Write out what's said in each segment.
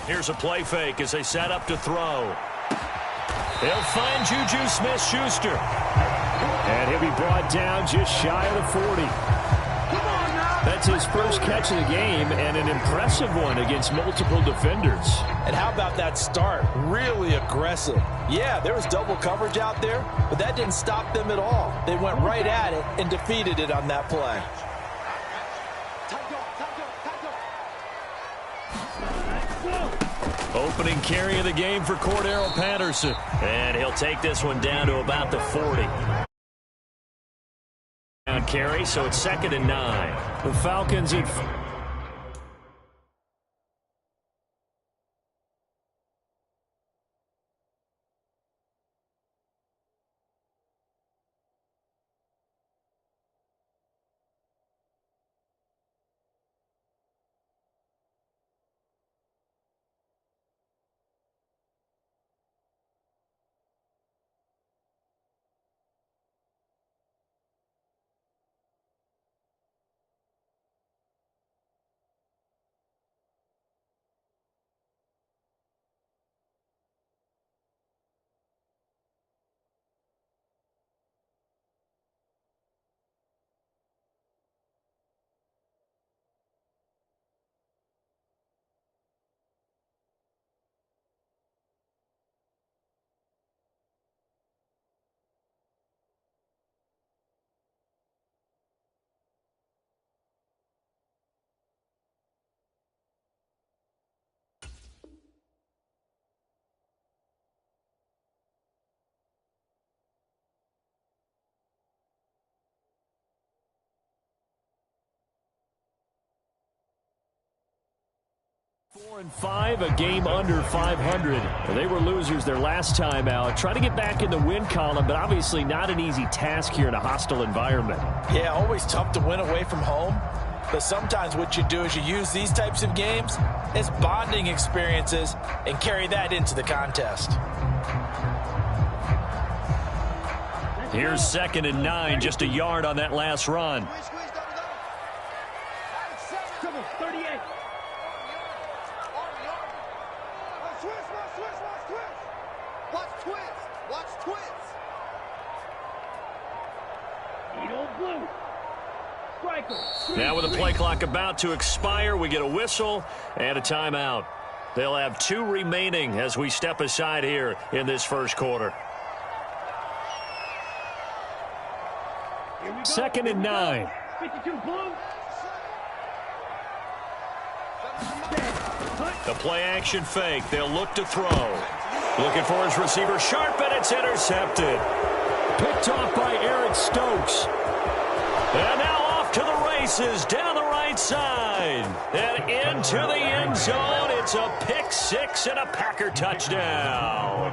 Here's a play fake as they set up to throw. He'll find Juju Smith-Schuster. And he'll be brought down just shy of the 40. That's his first catch of the game, and an impressive one against multiple defenders. And how about that start? Really aggressive. Yeah, there was double coverage out there, but that didn't stop them at all. They went right at it and defeated it on that play. Opening carry of the game for Cordero Patterson. And he'll take this one down to about the 40. Carry, so it's 2nd and 9. The Falcons at... Four and 5, a game under 500. They were losers their last time out. Trying to get back in the win column, but obviously not an easy task here in a hostile environment. Yeah, always tough to win away from home. But sometimes what you do is you use these types of games as bonding experiences and carry that into the contest. Here's 2nd and 9, just a yard on that last run. Now with the play clock about to expire, we get a whistle and a timeout. They'll have 2 remaining as we step aside here in this first quarter. 2nd and 9. 52 blue. The play action fake. They'll look to throw. Looking for his receiver sharp, and it's intercepted. Picked off by Eric Stokes. And now off to the races down the right side. And into the end zone. It's a pick 6 and a Packer touchdown.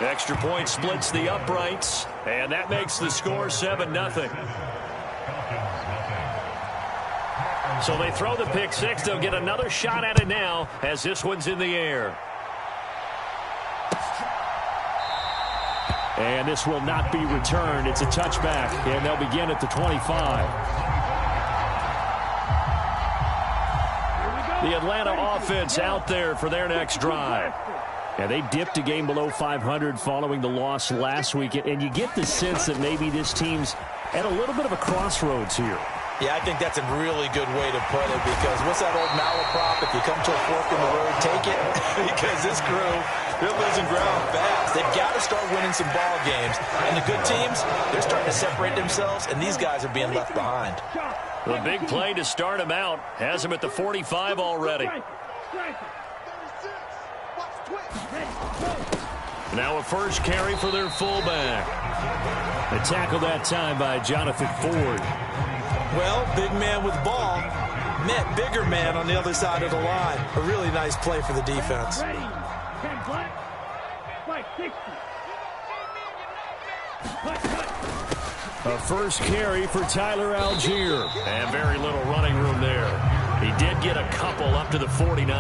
Extra point splits the uprights, and that makes the score 7-0. So they throw the pick 6. They'll get another shot at it now as this one's in the air. And this will not be returned. It's a touchback, and they'll begin at the 25. The Atlanta offense out there for their next drive. Yeah, they dipped a game below 500 following the loss last week, and you get the sense that maybe this team's at a little bit of a crossroads here. Yeah, I think that's a really good way to put it, because what's that old malaprop? If you come to a fork in the road, take it. Because this crew, they're losing ground fast. They've got to start winning some ball games. And the good teams, they're starting to separate themselves, and these guys are being left behind. The big play to start him out has him at the 45 already. Now a first carry for their fullback. A tackle that time by Jonathan Ford. Well, big man with ball met bigger man on the other side of the line. A really nice play for the defense. A first carry for Tyler Algier. And very little running room there. He did get a couple up to the 49.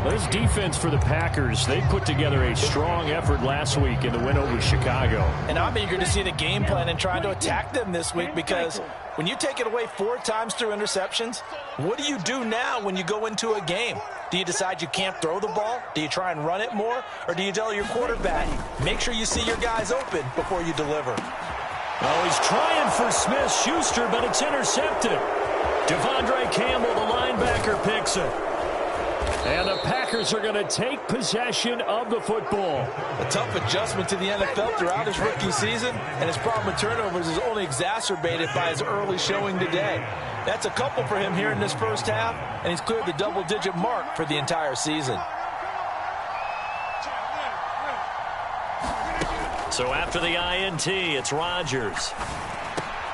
This defense for the Packers, they put together a strong effort last week in the win over Chicago. And I'm eager to see the game plan and trying to attack them this week, because when you take it away 4 times through interceptions, what do you do now when you go into a game? Do you decide you can't throw the ball? Do you try and run it more? Or do you tell your quarterback, make sure you see your guys open before you deliver? Oh, he's trying for Smith-Schuster, but it's intercepted. Devondre Campbell, the linebacker, picks it. And the Packers are going to take possession of the football. A tough adjustment to the NFL throughout his rookie season, and his problem with turnovers is only exacerbated by his early showing today. That's a couple for him here in this first half, and he's cleared the double-digit mark for the entire season. So after the INT, it's Rodgers.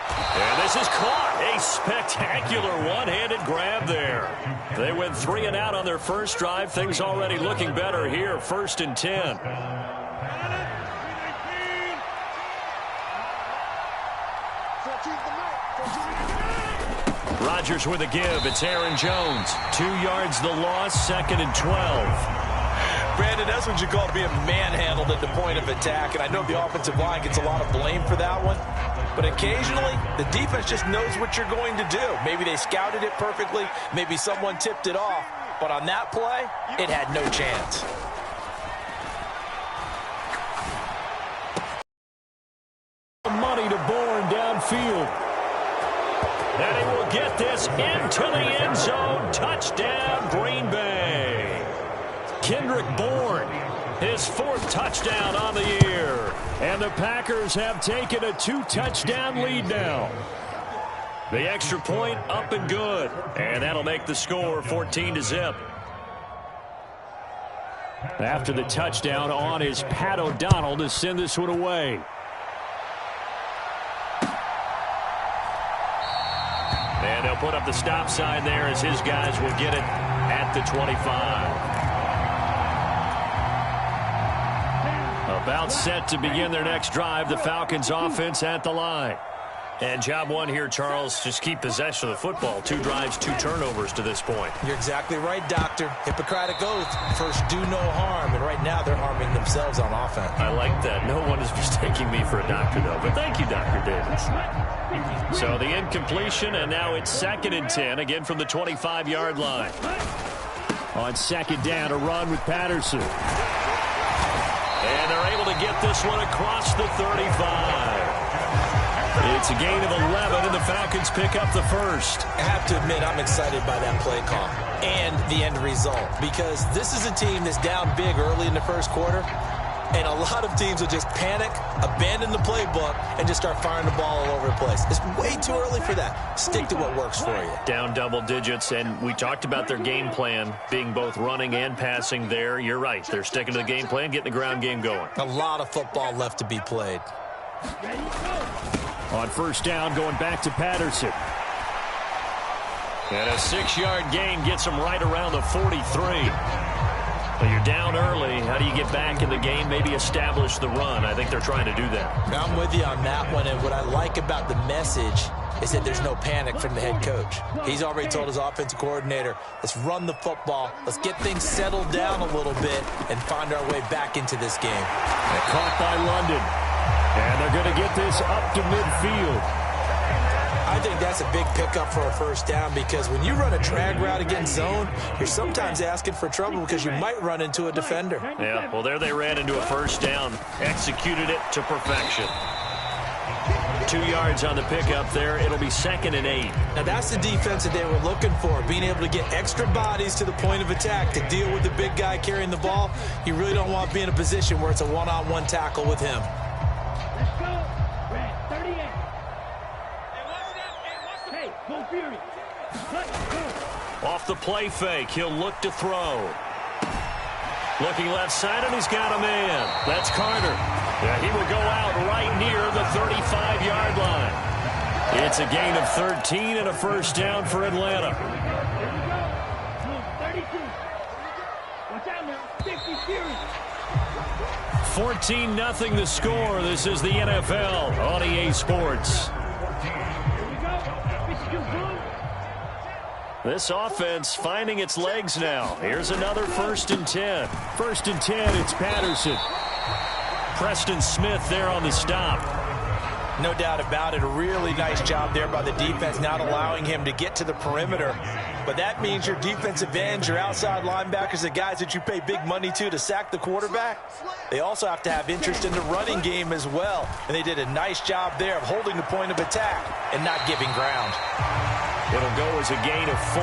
And this is caught. A spectacular one-handed grab there. They went 3 and out on their first drive. Things already looking better here. 1st and 10. Rodgers with a give. It's Aaron Jones. 2 yards the loss. 2nd and 12. Brandon, that's what you call being manhandled at the point of attack, and I know the offensive line gets a lot of blame for that one, but occasionally the defense just knows what you're going to do. Maybe they scouted it perfectly, maybe someone tipped it off, but on that play, it had no chance. Money to Bourne downfield. And he will get this into the end zone. Touchdown, Green Bay. Kendrick Bourne, his 4th touchdown on the year. And the Packers have taken a 2-touchdown lead now. The extra point up and good. And that'll make the score 14-0. After the touchdown on is Pat O'Donnell to send this one away. And they'll put up the stop sign there as his guys will get it at the 25. About set to begin their next drive. The Falcons offense at the line. And job one here, Charles, just keep possession of the football. 2 drives, 2 turnovers to this point. You're exactly right, Doctor. Hippocratic oath. First, do no harm. And right now, they're harming themselves on offense. I like that. No one is mistaking me for a doctor, though. But thank you, Dr. Davis. So the incompletion, and now it's 2nd and 10, again from the 25-yard line. On 2nd down, a run with Patterson. And they're able to get this one across the 35. It's a gain of 11, and the Falcons pick up the first. I have to admit, I'm excited by that play call and the end result, because this is a team that's down big early in the first quarter, and a lot of teams will just panic, abandon the playbook, and just start firing the ball all over the place. It's way too early for that. Stick to what works for you. Down double digits, and we talked about their game plan being both running and passing there. You're right. They're sticking to the game plan, getting the ground game going. A lot of football left to be played. On 1st down, going back to Patterson. And a 6-yard gain gets them right around the 43. Well, you're down early. How do you get back in the game? Maybe establish the run. I think they're trying to do that. I'm with you on that one, and what I like about the message is that there's no panic from the head coach. He's already told his offensive coordinator, let's run the football, let's get things settled down a little bit, and find our way back into this game. And caught by London. And they're going to get this up to midfield. I think that's a big pickup for a 1st down, because when you run a drag route against zone, you're sometimes asking for trouble because you might run into a defender. Yeah, well, there they ran into a 1st down. Executed it to perfection. 2 yards on the pickup there. It'll be 2nd and 8. Now, that's the defense that they were looking for, being able to get extra bodies to the point of attack to deal with the big guy carrying the ball. You really don't want to be in a position where it's a one-on-one tackle with him. Off the play fake, he'll look to throw. Looking left side, and he's got a man. That's Carter. Yeah, he will go out right near the 35-yard line. It's a gain of 13 and a 1st down for Atlanta. 14-0 the score. This is the NFL on EA Sports. This offense finding its legs now. Here's another 1st and 10. 1st and 10, it's Patterson. Preston Smith there on the stop. No doubt about it. A really nice job there by the defense, not allowing him to get to the perimeter. But that means your defensive ends, your outside linebackers, the guys that you pay big money to sack the quarterback, they also have to have interest in the running game as well. And they did a nice job there of holding the point of attack and not giving ground. It'll go as a gain of 4,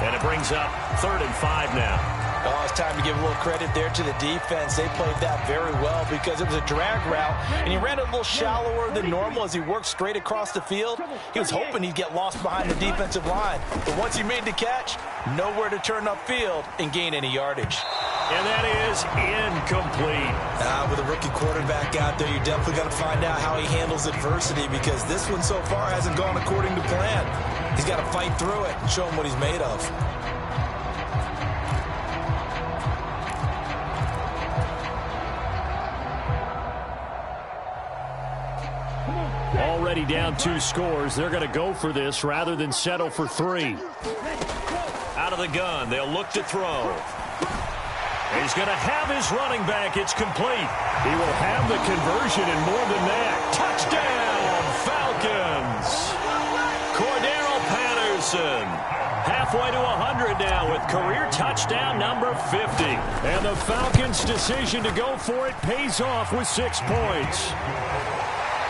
and it brings up 3rd and 5 now. Oh, it's time to give a little credit there to the defense. They played that very well because it was a drag route, and he ran a little shallower than normal as he worked straight across the field. He was hoping he'd get lost behind the defensive line, but once he made the catch, nowhere to turn upfield and gain any yardage. And that is incomplete. With a rookie quarterback out there, you definitely got to find out how he handles adversity because this one so far hasn't gone according to plan. He's got to fight through it and show him what he's made of. Already down 2 scores. They're going to go for this rather than settle for 3. Out of the gun. They'll look to throw. He's going to have his running back. It's complete. He will have the conversion and more than that. Touchdown, Falcons. Cordero Patterson. Halfway to 100 now with career touchdown number 50. And the Falcons' decision to go for it pays off with 6 points.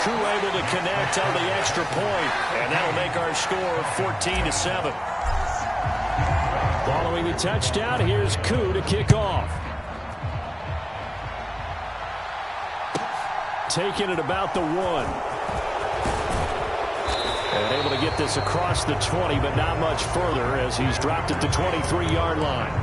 Yooo able to connect on the extra point, and that'll make our score 14-7. Following the touchdown, here's Yooo to kick off. Taking it about the 1. And able to get this across the 20, but not much further as he's dropped at the 23-yard line.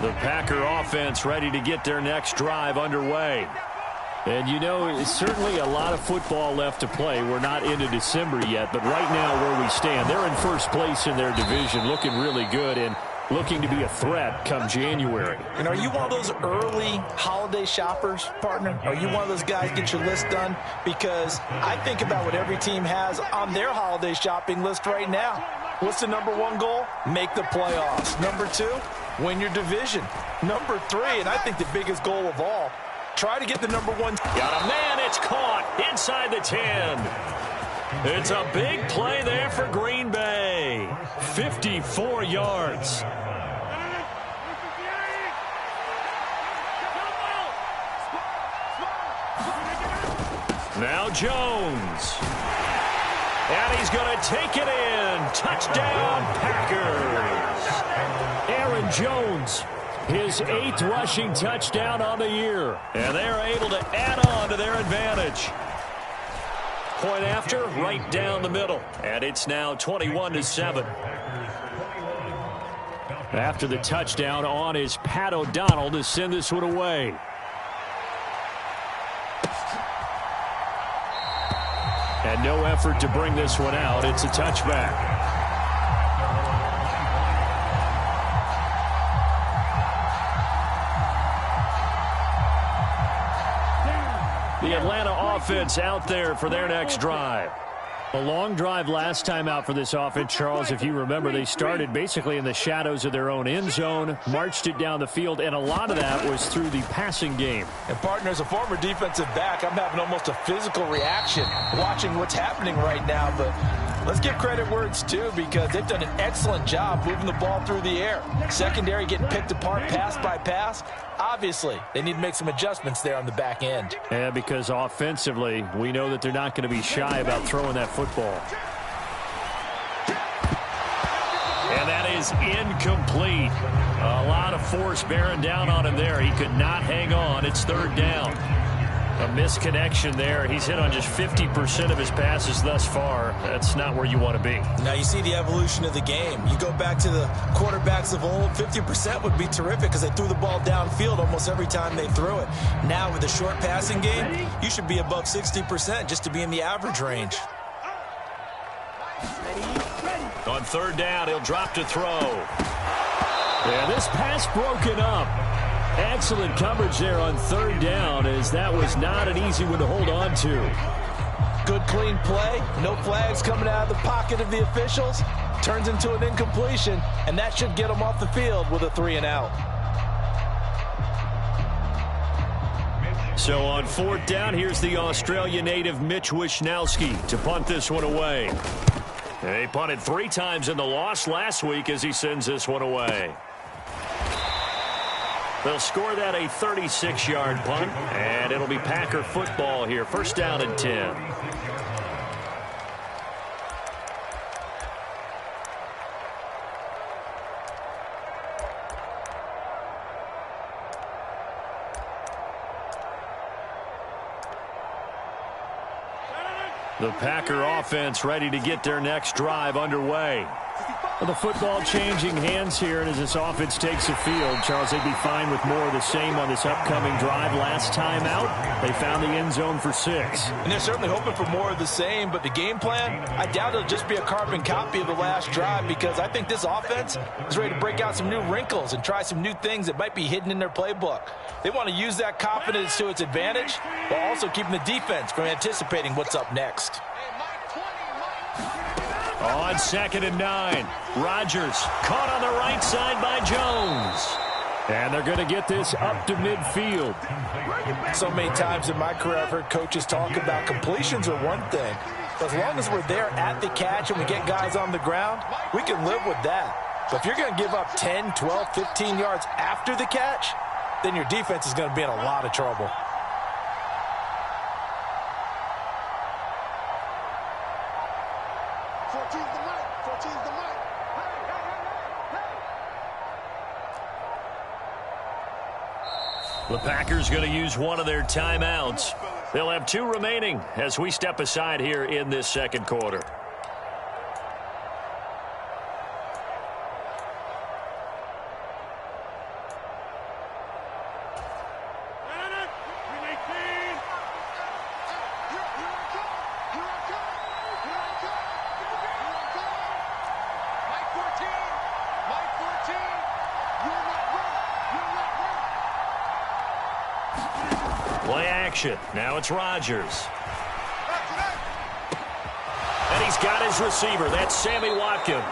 The Packer offense ready to get their next drive underway. And, you know, it's certainly a lot of football left to play. We're not into December yet, but right now where we stand, they're in first place in their division, looking really good and looking to be a threat come January. And are you one of those early holiday shoppers, partner? Are you one of those guys get your list done? Because I think about what every team has on their holiday shopping list right now. What's the number 1 goal? Make the playoffs. Number 2, win your division. Number 3, and I think the biggest goal of all, try to get the number 1. Got a man, it's caught inside the 10. It's a big play there for Green Bay. 54 yards. Now Jones. And he's going to take it in. Touchdown, Packers. Aaron Jones, his 8th rushing touchdown on the year. And they're able to add on to their advantage. Point after, right down the middle. And it's now 21-7. After the touchdown on is Pat O'Donnell to send this one away. And no effort to bring this one out. It's a touchback. The Atlanta offense out there for their next drive. A long drive last time out for this offense, Charles. If you remember, they started basically in the shadows of their own end zone, marched it down the field, and a lot of that was through the passing game. And, partner, as a former defensive back, I'm having almost a physical reaction watching what's happening right now. But let's give credit where it's due because they've done an excellent job moving the ball through the air. Secondary getting picked apart pass by pass. Obviously, they need to make some adjustments there on the back end. Yeah, because offensively, we know that they're not going to be shy about throwing that football. And that is incomplete. A lot of force bearing down on him there. He could not hang on. It's 3rd down. A misconnection there. He's hit on just 50% of his passes thus far. That's not where you want to be. Now you see the evolution of the game. You go back to the quarterbacks of old, 50% would be terrific because they threw the ball downfield almost every time they threw it. Now with the short passing game, you should be above 60% just to be in the average range. On third down, he'll drop to throw. Yeah, this pass broken up. Excellent coverage there on third down, as that was not an easy one to hold on to. Good clean play. No flags coming out of the pocket of the officials. Turns into an incompletion, and that should get them off the field with a 3-and-out. So on fourth down, here's the Australia native Mitch Wishnowsky to punt this one away. He punted 3 times in the loss last week as he sends this one away. They'll score that a 36-yard punt, and it'll be Packer football here. First down and 10. The Packer offense ready to get their next drive underway. Well, the football changing hands here, and as this offense takes the field, Charles, they'd be fine with more of the same on this upcoming drive. Last time out, they found the end zone for 6. And they're certainly hoping for more of the same, but the game plan, I doubt it'll just be a carbon copy of the last drive, because I think this offense is ready to break out some new wrinkles and try some new things that might be hidden in their playbook. They want to use that confidence to its advantage while also keeping the defense from anticipating what's up next. On 2nd and 9, Rodgers caught on the right side by Jones. And they're going to get this up to midfield. So many times in my career I've heard coaches talk about completions are one thing. But as long as we're there at the catch and we get guys on the ground, we can live with that. But if you're going to give up 10, 12, 15 yards after the catch, then your defense is going to be in a lot of trouble. The Packers going to use one of their timeouts. They'll have 2 remaining as we step aside here in this second quarter. Play action. Now it's Rodgers. And he's got his receiver. That's Sammy Watkins.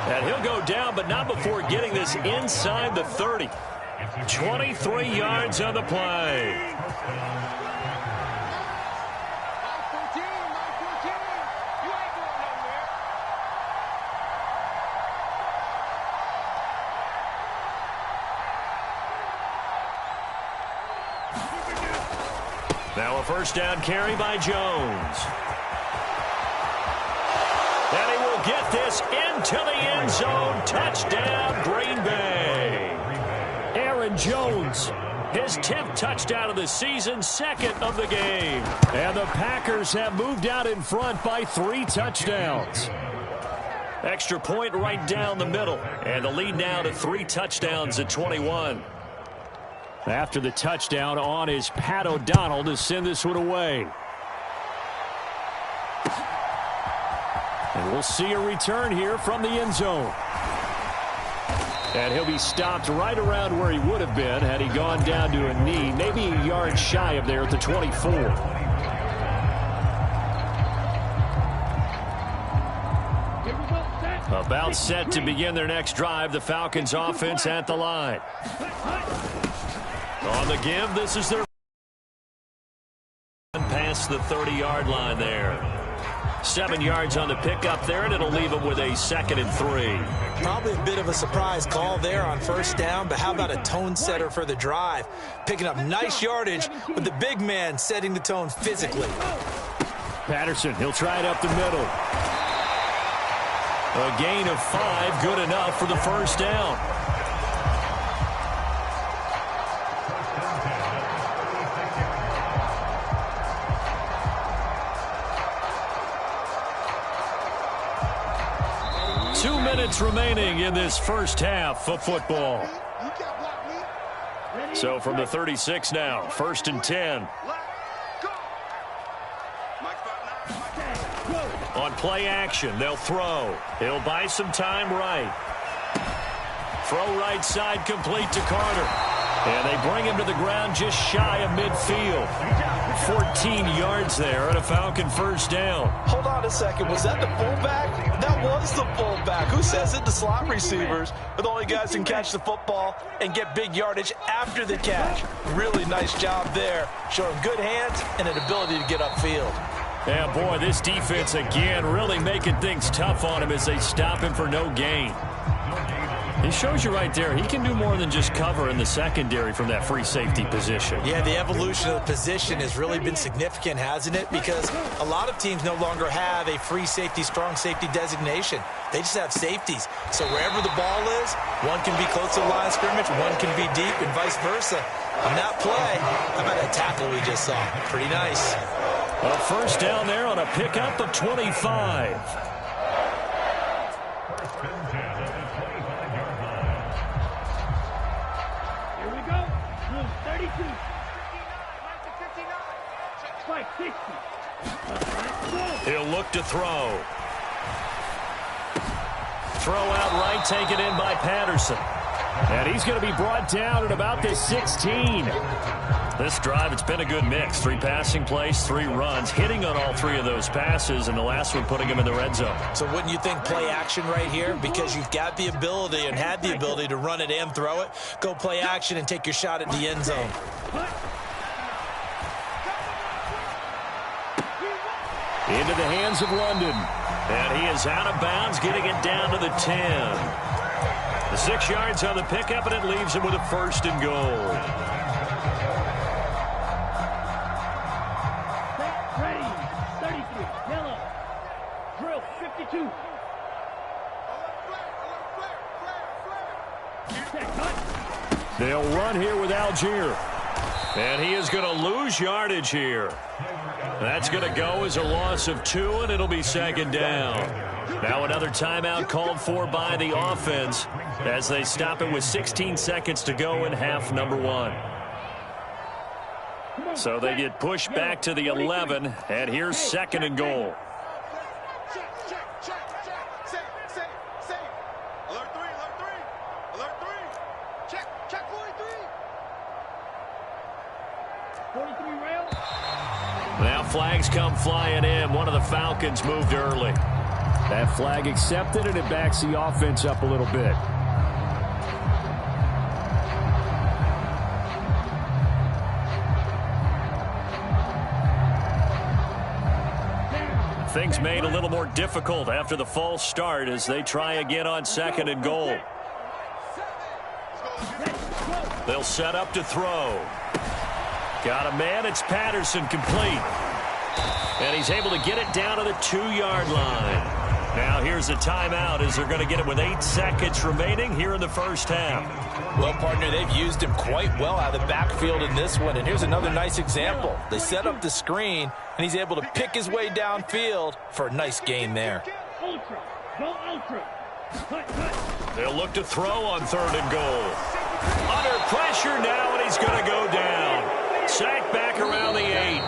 And he'll go down, but not before getting this inside the 30. 23 yards on the play. Now a first down carry by Jones. And he will get this into the end zone. Touchdown, Green Bay. Aaron Jones, his 10th touchdown of the season, 2nd of the game. And the Packers have moved out in front by 3 touchdowns. Extra point right down the middle. And the lead now to 3 touchdowns at 21. After the touchdown, on is Pat O'Donnell to send this one away. And we'll see a return here from the end zone. And he'll be stopped right around where he would have been had he gone down to a knee, maybe a yard shy of there at the 24. About set to begin their next drive, the Falcons offense at the line. On the give, this is their past the 30-yard line there. 7 yards on the pickup there, and it'll leave them with a 2nd and 3. Probably a bit of a surprise call there on first down, but how about a tone setter for the drive? Picking up nice yardage, but the big man setting the tone physically. Patterson, he'll try it up the middle. A gain of 5, good enough for the first down. minutes remaining in this first half of football. So from the 36 now, 1st and 10. On play action, they'll throw. He'll buy some time right. Throw right side complete to Carter. And they bring him to the ground just shy of midfield. 14 yards there and a Falcon first down. Hold on a second. Was that the fullback? That was the fullback. Who says it? The slot receivers are the only guys who can catch the football and get big yardage after the catch. Really nice job there. Showing good hands and an ability to get upfield. Yeah, boy, this defense again really making things tough on him as they stop him for no gain. He shows you right there, he can do more than just cover in the secondary from that free safety position. Yeah, the evolution of the position has really been significant, hasn't it? Because a lot of teams no longer have a free safety, strong safety designation. They just have safeties. So wherever the ball is, one can be close to the line of scrimmage, one can be deep, and vice versa. On that play, how about that tackle we just saw? Pretty nice. A first down there on a pickup of 25. He'll look to throw. Throw out right, taken in by Patterson. And he's going to be brought down at about the 16. This drive, it's been a good mix. 3 passing plays, 3 runs, hitting on all 3 of those passes, and the last one putting him in the red zone. So wouldn't you think play action right here? Because you've got the ability and had the ability to run it and throw it. Go play action and take your shot at the end zone. Into the hands of London. And he is out of bounds, getting it down to the 10. The 6 yards on the pickup, and it leaves him with a first and goal. Ready, 33, yellow, drill, 52. They'll run here with Algier. And he is going to lose yardage here. That's going to go as a loss of 2, and it'll be second down. Now another timeout called for by the offense as they stop it with 16 seconds to go in half number 1. So they get pushed back to the 11, and here's second and goal. Now flags come flying in. One of the Falcons moved early. That flag accepted, and it backs the offense up a little bit. Things made a little more difficult after the false start as they try again on second and goal. They'll set up to throw. Got a man. It's Patterson, complete. And he's able to get it down to the 2-yard line. Now here's a timeout as they're going to get it with 8 seconds remaining here in the first half. Well, partner, they've used him quite well out of the backfield in this one. And here's another nice example. They set up the screen, and he's able to pick his way downfield for a nice gain there. Ultra, go ultra. They'll look to throw on third and goal. Under pressure now, and he's going to go down. Sacked back around the 8.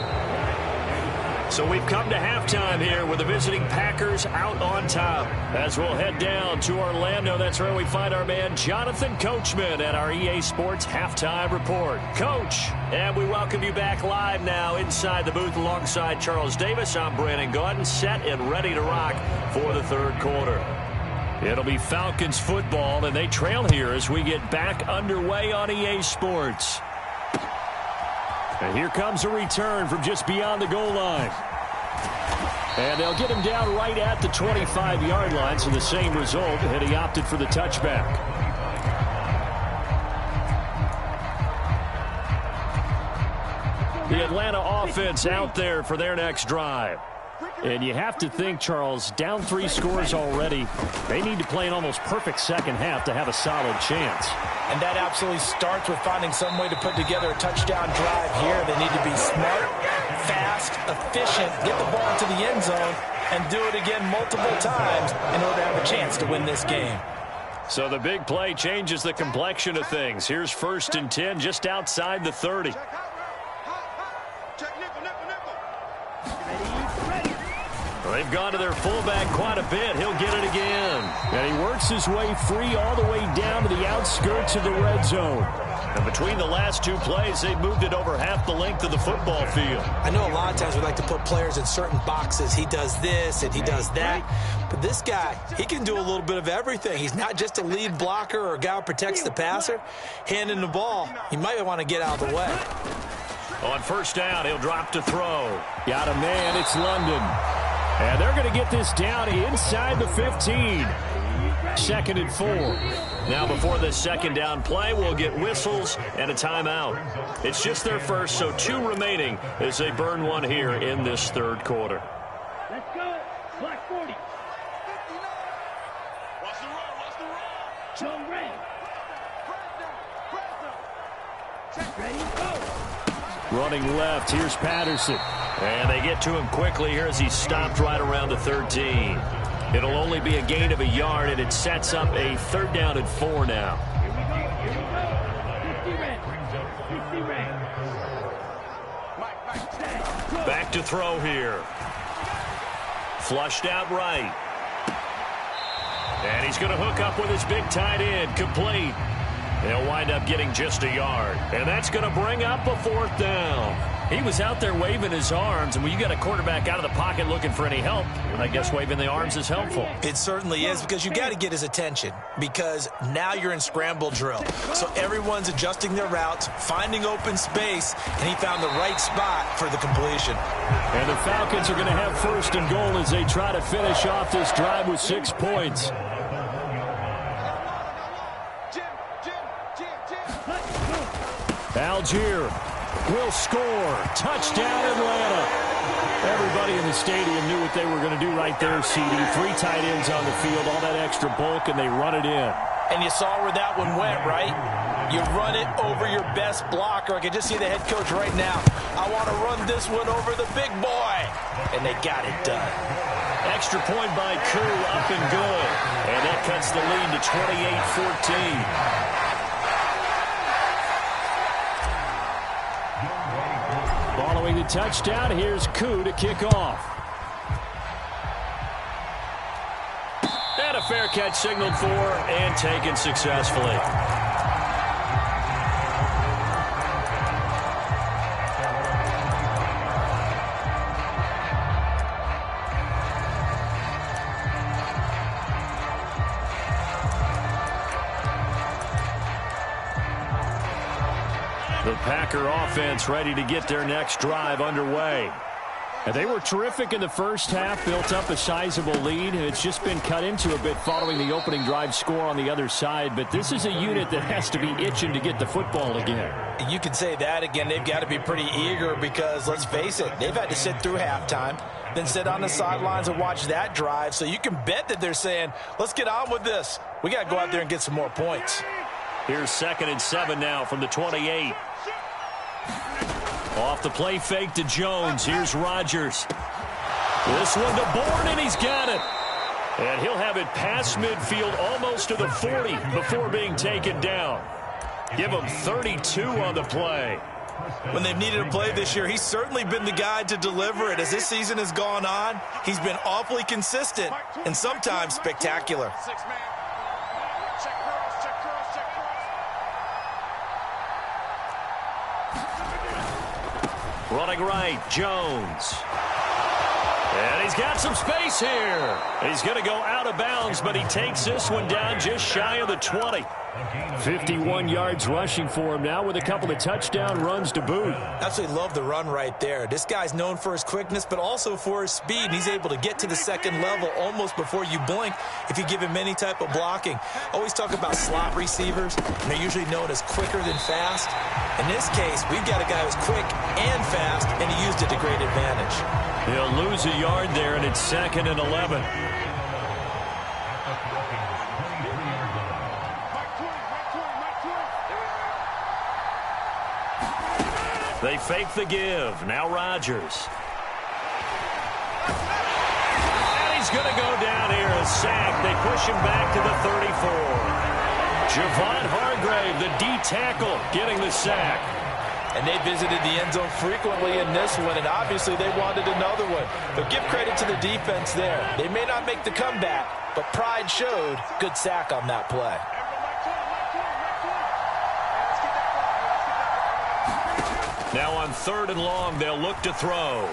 So we've come to halftime here with the visiting Packers out on top. As we'll head down to Orlando, that's where we find our man Jonathan Coachman at our EA Sports Halftime Report. Coach, and we welcome you back live now inside the booth alongside Charles Davis. I'm Brandon Gaudin, set and ready to rock for the third quarter. It'll be Falcons football, and they trail here as we get back underway on EA Sports. And here comes a return from just beyond the goal line. And they'll get him down right at the 25-yard line, so the same result, and he opted for the touchback. The Atlanta offense out there for their next drive. And you have to think, Charles, down 3 scores already. They need to play an almost perfect second half to have a solid chance. And that absolutely starts with finding some way to put together a touchdown drive here. They need to be smart, fast, efficient, get the ball into the end zone, and do it again multiple times in order to have a chance to win this game. So the big play changes the complexion of things. Here's 1st and 10 just outside the 30. They've gone to their fullback quite a bit. He'll get it again. And he works his way free all the way down to the outskirts of the red zone. And between the last 2 plays, they've moved it over half the length of the football field. I know a lot of times we like to put players in certain boxes. He does this and he does that. But this guy, he can do a little bit of everything. He's not just a lead blocker or a guy who protects the passer. Handing the ball, he might want to get out of the way. On 1st down, he'll drop to throw. Got a man, it's London. And they're going to get this down inside the 15. 2nd and 4. Now before this 2nd down play, we'll get whistles and a timeout. It's just their first, so 2 remaining as they burn one here in this 3rd quarter. Let's go. Black 40. Show red. Ready, go. Running left, here's Patterson. And they get to him quickly here as he's stopped right around the 13. It'll only be a gain of a yard, and it sets up a 3rd down and 4 now. Here we go. 50 red. 50 red. Back to throw here. Flushed out right. And he's going to hook up with his big tight end. Complete. They'll wind up getting just a yard. And that's going to bring up a 4th down. He was out there waving his arms, and when you got a quarterback out of the pocket looking for any help, I guess waving the arms is helpful. It certainly is, because you got to get his attention, because now you're in scramble drill. So everyone's adjusting their routes, finding open space, and he found the right spot for the completion. And the Falcons are going to have 1st and goal as they try to finish off this drive with 6 points. Algier will score. Touchdown, Atlanta. Everybody in the stadium knew what they were going to do right there, CD. 3 tight ends on the field, all that extra bulk, and they run it in. And you saw where that one went, right? You run it over your best blocker. I can just see the head coach right now. I want to run this one over the big boy. And they got it done. Extra point by Koo, up and good. And that cuts the lead to 28-14. Following the touchdown, here's Koo to kick off. And a fair catch signaled for and taken successfully. The Packer offense ready to get their next drive underway. And they were terrific in the first half, built up a sizable lead, and it's just been cut into a bit following the opening drive score on the other side. But this is a unit that has to be itching to get the football again. You can say that again. They've got to be pretty eager because, let's face it, they've had to sit through halftime, then sit on the sidelines and watch that drive. So you can bet that they're saying, let's get on with this. We got to go out there and get some more points. Here's 2nd and 7 now from the 28. Off the play fake to Jones. Here's Rodgers. This one to Bourne, and he's got it. And he'll have it past midfield almost to the 40 before being taken down. Give him 32 on the play. When they've needed a play this year, he's certainly been the guy to deliver it. As this season has gone on, he's been awfully consistent and sometimes spectacular. Running right, Jones. And he's got some space here. He's going to go out of bounds, but he takes this one down just shy of the 20. 51 yards rushing for him now with a couple of touchdown runs to boot. Absolutely love the run right there. This guy's known for his quickness, but also for his speed. And he's able to get to the second level almost before you blink if you give him any type of blocking. Always talk about slot receivers, and they're usually known as quicker than fast. In this case, we've got a guy who's quick and fast, and he used it to great advantage. He'll lose a yard there, and it's 2nd and 11. They fake the give. Now Rodgers. he's going to go down here. A sack. They push him back to the 34. Javon Hargrave, the D-tackle, getting the sack. And they visited the end zone frequently in this one, and obviously they wanted another one. But give credit to the defense there. They may not make the comeback, but pride showed. Good sack on that play. Now on 3rd and long, they'll look to throw.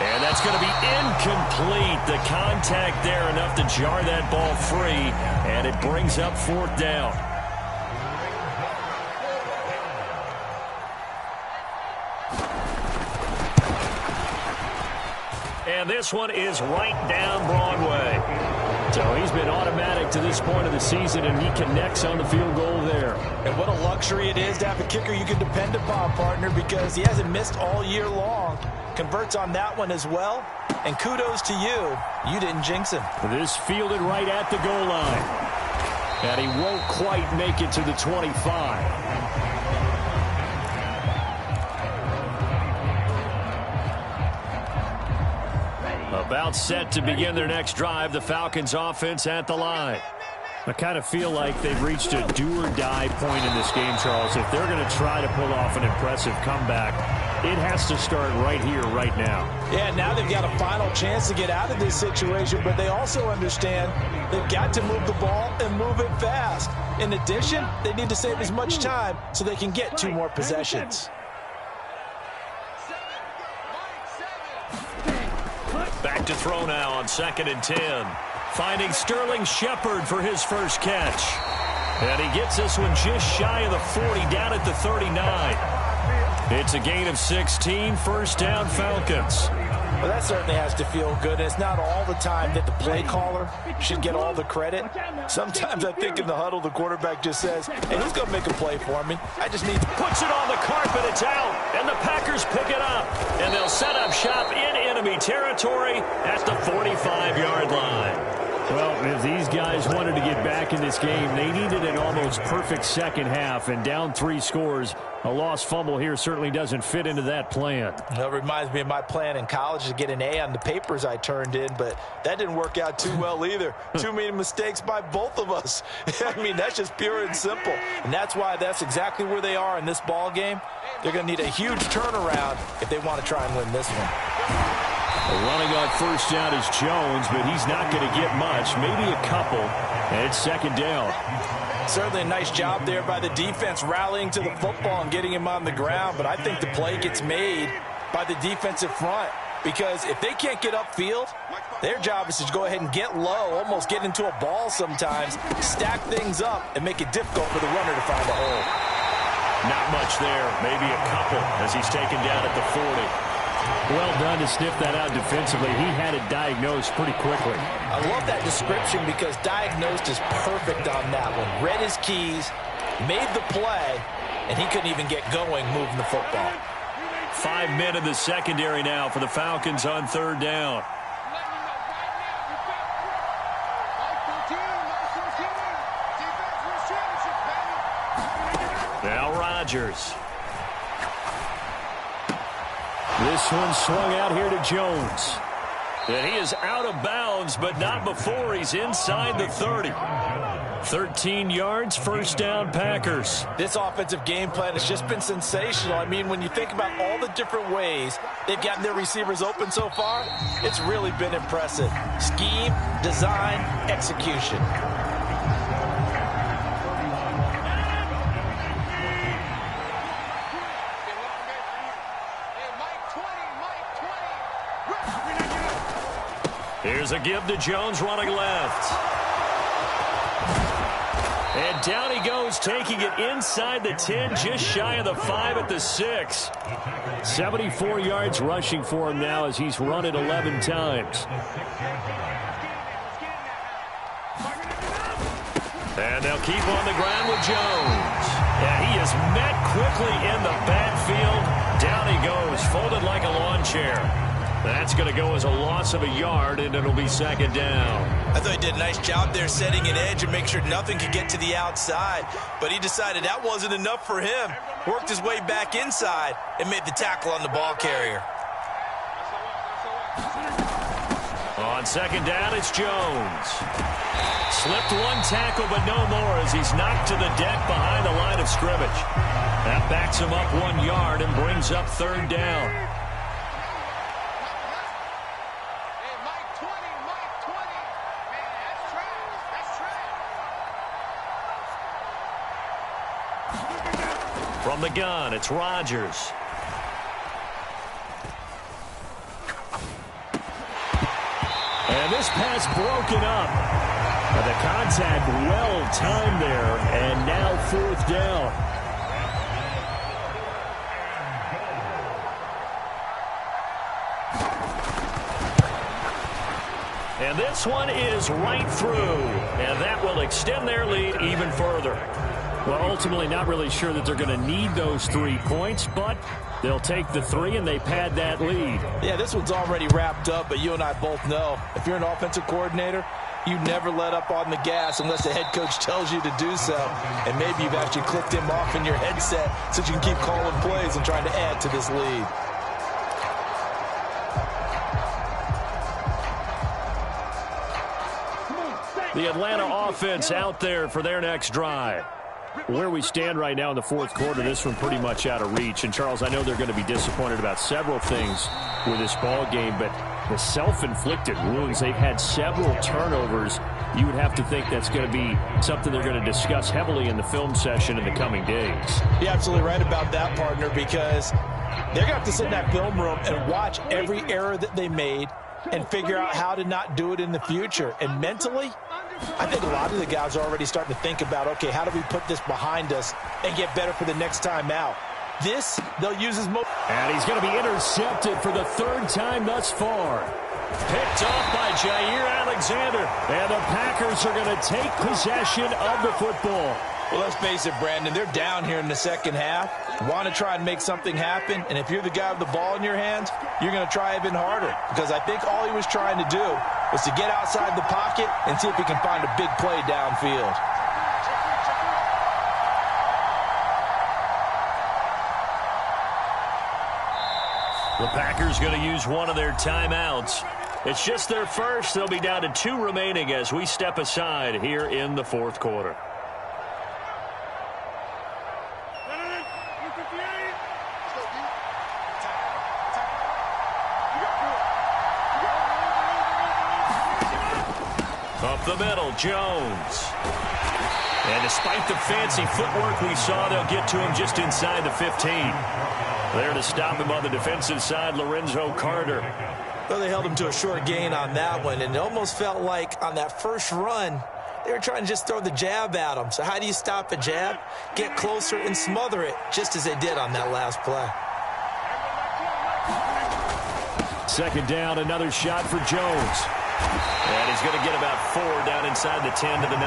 And that's going to be incomplete. The contact there enough to jar that ball free, and it brings up 4th down. And this one is right down Broadway. So he's been automatic to this point of the season, and he connects on the field goal there. And what a luxury it is to have a kicker you can depend upon, partner, because he hasn't missed all year long. Converts on that one as well. And kudos to you. You didn't jinx him. This fielded right at the goal line. And he won't quite make it to the 25. About set to begin their next drive. The Falcons offense at the line. I kind of feel like they've reached a do-or-die point in this game, Charles. If they're going to try to pull off an impressive comeback, it has to start right here, right now. Yeah, now they've got a final chance to get out of this situation, but they also understand they've got to move the ball and move it fast. In addition, they need to save as much time so they can get 2 more possessions. Back to throw now on 2nd and 10. Finding Sterling Shepard for his first catch. And he gets this one just shy of the 40, down at the 39. It's a gain of 16, 1st down Falcons. Well, that certainly has to feel good. It's not all the time that the play caller should get all the credit. Sometimes I think in the huddle, the quarterback just says, hey, who's going to make a play for me? I just need to. Puts it on the carpet. It's out. And the Packers pick it up. And they'll set up shop in enemy territory at the 45-yard line. Well, if these guys wanted to get back in this game, they needed an almost perfect second half, and down 3 scores. A lost fumble here certainly doesn't fit into that plan. Well, it reminds me of my plan in college to get an A on the papers I turned in, but that didn't work out too well either. Too many mistakes by both of us. I mean, that's just pure and simple. And that's why that's exactly where they are in this ball game. They're going to need a huge turnaround if they want to try and win this one. Running on 1st down is Jones, but he's not going to get much, maybe a couple, and it's 2nd down. Certainly a nice job there by the defense rallying to the football and getting him on the ground, but I think the play gets made by the defensive front because if they can't get upfield, their job is to go ahead and get low, almost get into a ball sometimes, stack things up, and make it difficult for the runner to find a hole. Not much there, maybe a couple as he's taken down at the 40. Well done to sniff that out defensively. He had it diagnosed pretty quickly. I love that description because diagnosed is perfect on that one. Read his keys, made the play, and he couldn't even get going moving the football. 5 men in the secondary now for the Falcons on 3rd down. Now Rodgers. This one swung out here to Jones. And he is out of bounds, but not before he's inside the 30. 13 yards, 1st down Packers. This offensive game plan has just been sensational. I mean, when you think about all the different ways they've gotten their receivers open so far, it's really been impressive. Scheme, design, execution. Here's a give to Jones running left. And down he goes, taking it inside the 10, just shy of the 5 at the 6. 74 yards rushing for him now as he's run it 11 times. And they'll keep on the ground with Jones. And he is met quickly in the backfield. Down he goes, folded like a lawn chair. That's going to go as a loss of a yard, and it'll be 2nd down. I thought he did a nice job there setting an edge and make sure nothing could get to the outside. But he decided that wasn't enough for him. Worked his way back inside and made the tackle on the ball carrier. On second down, it's Jones. Slipped one tackle, but no more as he's knocked to the deck behind the line of scrimmage. That backs him up 1 yard and brings up third down. Hey, Mike 20. Man, that's trash. From the gun, it's Rodgers. And this pass broken up. The contact well timed there, and now fourth down. And this one is right through, and that will extend their lead even further. Well, ultimately not really sure that they're going to need those 3 points, but they'll take the 3 and they pad that lead. Yeah, this one's already wrapped up, but you and I both know if you're an offensive coordinator, you never let up on the gas unless the head coach tells you to do so. And maybe you've actually clicked him off in your headset so you can keep calling plays and trying to add to this lead. The Atlanta offense out there for their next drive. Where we stand right now in the fourth quarter, this one pretty much out of reach. And, Charles, I know they're going to be disappointed about several things with this ball game, but the self-inflicted wounds, they've had several turnovers. You would have to think that's going to be something they're going to discuss heavily in the film session in the coming days. You're absolutely right about that, partner, because they're going to have to sit in that film room and watch every error that they made and figure out how to not do it in the future. And mentally, I think a lot of the guys are already starting to think about, okay, how do we put this behind us and get better for the next time out? This, they'll use as most. And he's going to be intercepted for the 3rd time thus far. Picked off by Jair Alexander. And the Packers are going to take possession of the football. Well, let's face it, Brandon, they're down here in the second half. Want to try and make something happen, and if you're the guy with the ball in your hands, you're going to try even harder, because I think all he was trying to do was to get outside the pocket and see if he can find a big play downfield. The Packers going to use one of their timeouts. It's just their first. They'll be down to 2 remaining as we step aside here in the fourth quarter. Up the middle, Jones. And despite the fancy footwork we saw, they'll get to him just inside the 15. There to stop him on the defensive side, Lorenzo Carter. Well, they held him to a short gain on that one, and it almost felt like on that first run, they were trying to just throw the jab at him. So how do you stop a jab? Get closer and smother it, just as they did on that last play. Second down, another shot for Jones. And he's going to get about 4 down inside the 10 to the 9.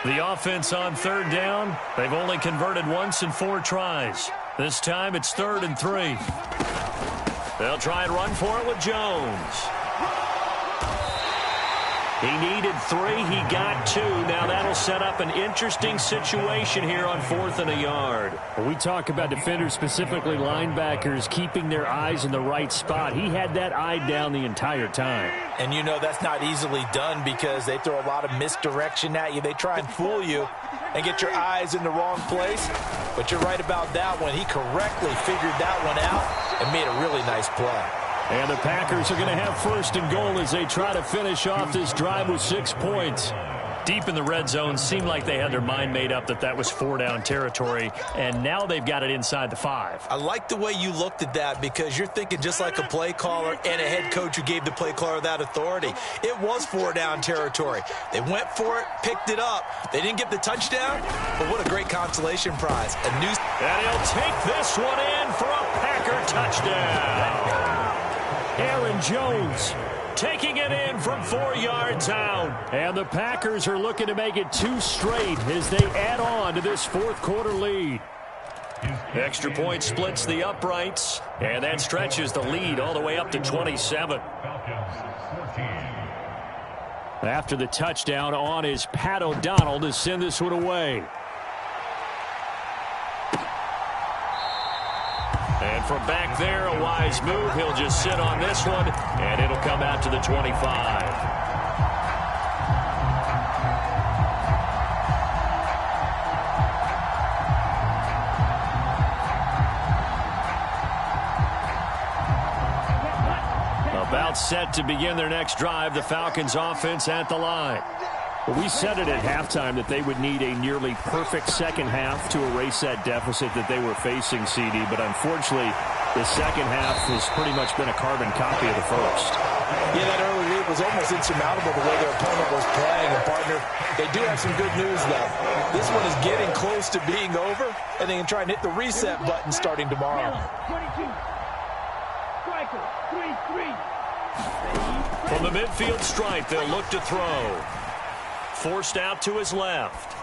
The offense on third down, they've only converted once in 4 tries. This time it's 3rd and 3. They'll try and run for it with Jones. He needed 3. He got 2. Now that'll set up an interesting situation here on 4th and a yard. We talk about defenders, specifically linebackers, keeping their eyes in the right spot. He had that eye down the entire time. And you know that's not easily done because they throw a lot of misdirection at you. They try and fool you and get your eyes in the wrong place. But you're right about that one. He correctly figured that one out and made a really nice play. And the Packers are going to have 1st and goal as they try to finish off this drive with 6 points. Deep in the red zone, seemed like they had their mind made up that was 4-down territory, and now they've got it inside the 5. I like the way you looked at that because you're thinking just like a play caller and a head coach who gave the play caller that authority. It was 4-down territory. They went for it, picked it up. They didn't get the touchdown, but what a great consolation prize. And he'll take this one in for a Packer touchdown. Aaron Jones taking it in from 4 yards out. And the Packers are looking to make it 2 straight as they add on to this fourth quarter lead. Extra point splits the uprights, and that stretches the lead all the way up to 27. After the touchdown on is Pat O'Donnell to send this one away. And from back there, a wise move. He'll just sit on this one, and it'll come out to the 25. About set to begin their next drive, the Falcons offense at the line. Well, we said it at halftime that they would need a nearly perfect second half to erase that deficit that they were facing, CD. But unfortunately, the second half has pretty much been a carbon copy of the first. Yeah, that early lead was almost insurmountable the way their opponent was playing. And, partner, they do have some good news, though. This one is getting close to being over, and they can try and hit the reset button starting tomorrow. 22. Striker, 3-3. From the midfield stripe, they'll look to throw. Forced out to his left.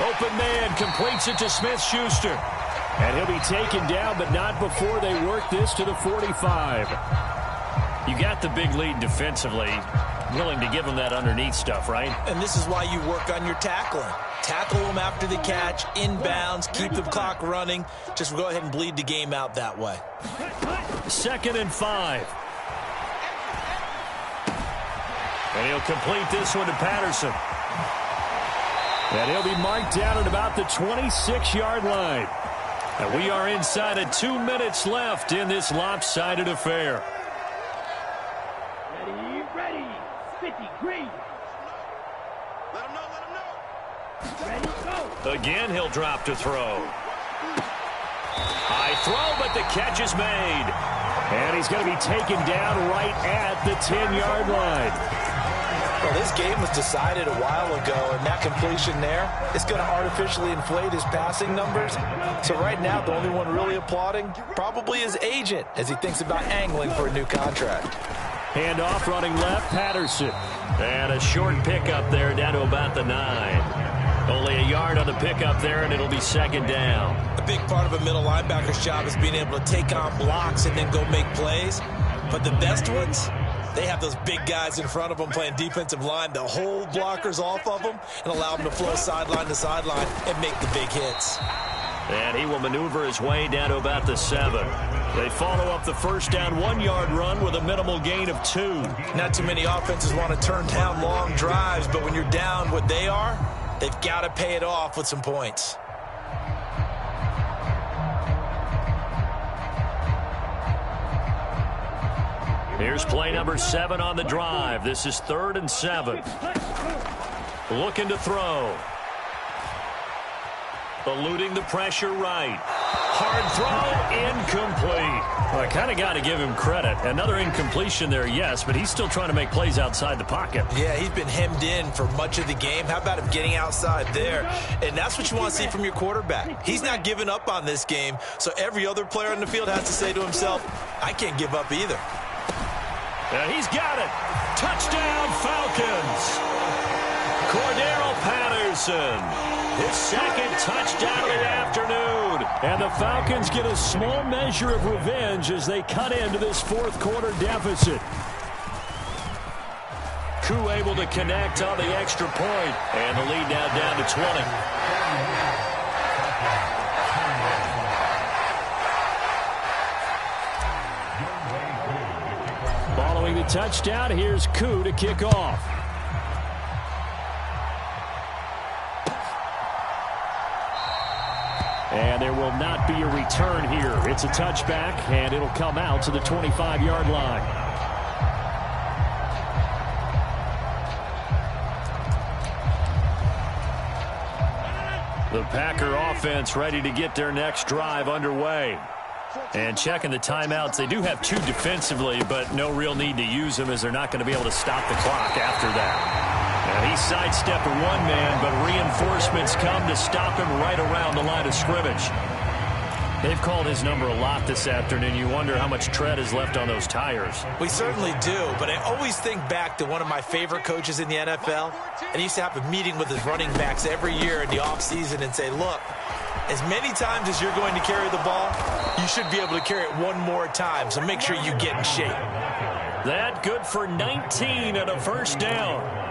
Open man completes it to Smith-Schuster. And he'll be taken down, but not before they work this to the 45. You got the big lead defensively. Willing to give them that underneath stuff, right? And this is why you work on your tackling. Tackle them after the catch, inbounds, keep the clock running. Just go ahead and bleed the game out that way. 2nd and 5. And he'll complete this one to Patterson. And he'll be marked down at about the 26-yard line. And we are inside of 2 minutes left in this lopsided affair. Ready. 50, green. Let him know. Ready, go. Again, he'll drop to throw. High throw, but the catch is made. And he's going to be taken down right at the 10-yard line. Well, this game was decided a while ago, and that completion there is going to artificially inflate his passing numbers. So right now, the only one really applauding probably his agent as he thinks about angling for a new contract. Handoff running left, Patterson. And a short pickup there down to about the 9. Only a yard on the pickup there, and it'll be 2nd down. A big part of a middle linebacker's job is being able to take on blocks and then go make plays. But the best ones, they have those big guys in front of them playing defensive line to hold blockers off of them and allow them to flow sideline to sideline and make the big hits. And he will maneuver his way down to about the 7. They follow up the first down 1-yard run with a minimal gain of 2. Not too many offenses want to turn down long drives, but when you're down what they are, they've got to pay it off with some points. Here's play number 7 on the drive. This is 3rd and 7. Looking to throw. Eluding the pressure right. Hard throw, incomplete. Well, I kind of got to give him credit. Another incompletion there, yes, but he's still trying to make plays outside the pocket. Yeah, he's been hemmed in for much of the game. How about him getting outside there? And that's what you want to see from your quarterback. He's not giving up on this game, so every other player on the field has to say to himself, I can't give up either. And he's got it. Touchdown, Falcons. Cordero Patterson. His 2nd touchdown of the afternoon. And the Falcons get a small measure of revenge as they cut into this 4th quarter deficit. Koo able to connect on the extra point. And the lead now down to 20. Following the touchdown, here's Koo to kick off. And there will not be a return here. It's a touchback, and it'll come out to the 25-yard line. The Packer offense ready to get their next drive underway. And checking the timeouts, they do have 2 defensively, but no real need to use them as they're not going to be able to stop the clock after that. And he sidestepped one man, but reinforcements come to stop him right around the line of scrimmage. They've called his number a lot this afternoon. You wonder how much tread is left on those tires. We certainly do, but I always think back to one of my favorite coaches in the NFL, and he used to have a meeting with his running backs every year in the offseason and say, look, as many times as you're going to carry the ball, you should be able to carry it one more time, so make sure you get in shape. That good for 19 and a first down.